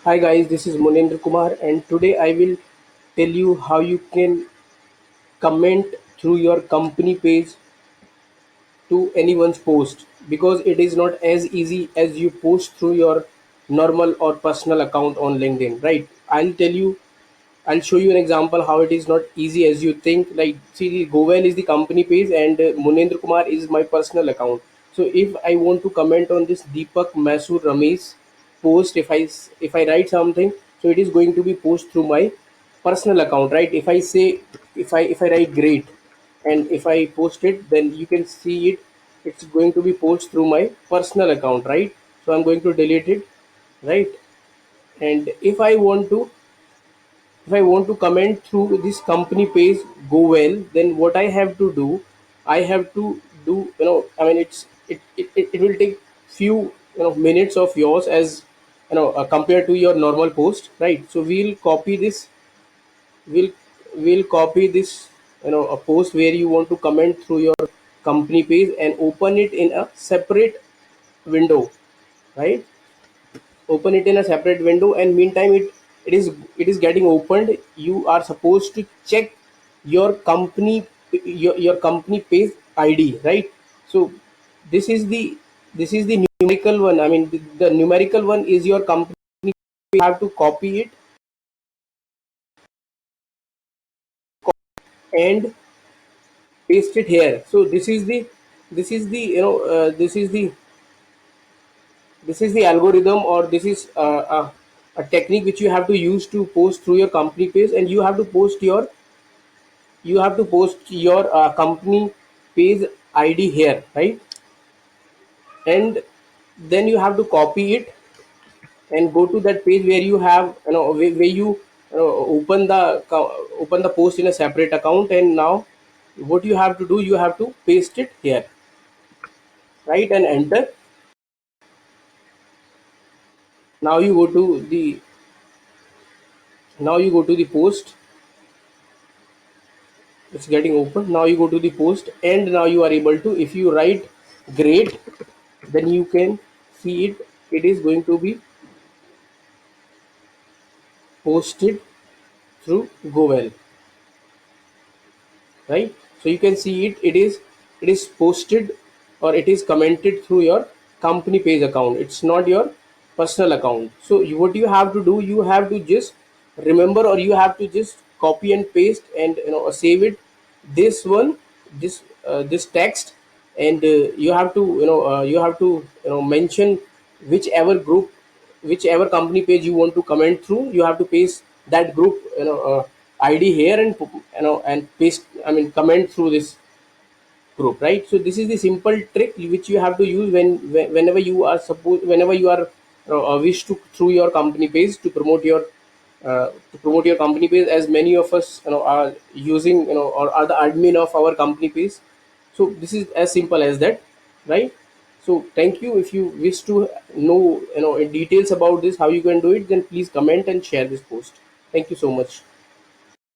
Hi guys, this is Munendra Kumar, and today I will tell you how you can comment through your company page to anyone's post, because it is not as easy as you post through your normal or personal account on LinkedIn, right? I'll show you an example how it is not easy as you think. Like, see, Govel is the company page, and Munendra Kumar is my personal account. So if I want to comment on this Deepak Masur Ramesh post, if I write something, so it is going to be post through my personal account, right? If I say, if I write great, and if I post it, then you can see it. It's going to be post through my personal account, right? So I'm going to delete it, right? And if I want to comment through this company page go well, then what I have to do, I have to do, I mean, it will take few minutes of yours, as compared to your normal post, right? So we'll we'll copy this, a post where you want to comment through your company page, and open it in a separate window, right? Open it in a separate window, and meantime it is getting opened. You are supposed to check your your company page ID, right? So this is the numerical one. I mean, the numerical one is your company. You have to copy it and paste it here. So this is the this is the algorithm, or this is a technique which you have to use to post through your company page, and you have to post your company page ID here, right? And then you have to copy it and go to that page where you have, where you open the post in a separate account. And now what you have to do, you have to paste it here, right, and enter. Now you go to the post. It's getting open. Now you go to the post, and now you are able to, if you write great, then you can see it is going to be posted through Govel, right? So you can see it is posted, or it is commented through your company page account. It's not your personal account. So what you have to do, you have to just remember, or you have to just copy and paste, and save it, this one, this text. And you have to mention whichever group, whichever company page you want to comment through. You have to paste that group, ID here, and and paste, I mean, comment through this group, right? So this is the simple trick which you have to use whenever you are whenever you are wish to through your company page to promote your company page, as many of us are using, or are the admin of our company page. So this is as simple as that, right? So thank you. If you wish to know, in details about this, how you can do it, then please comment and share this post. Thank you so much.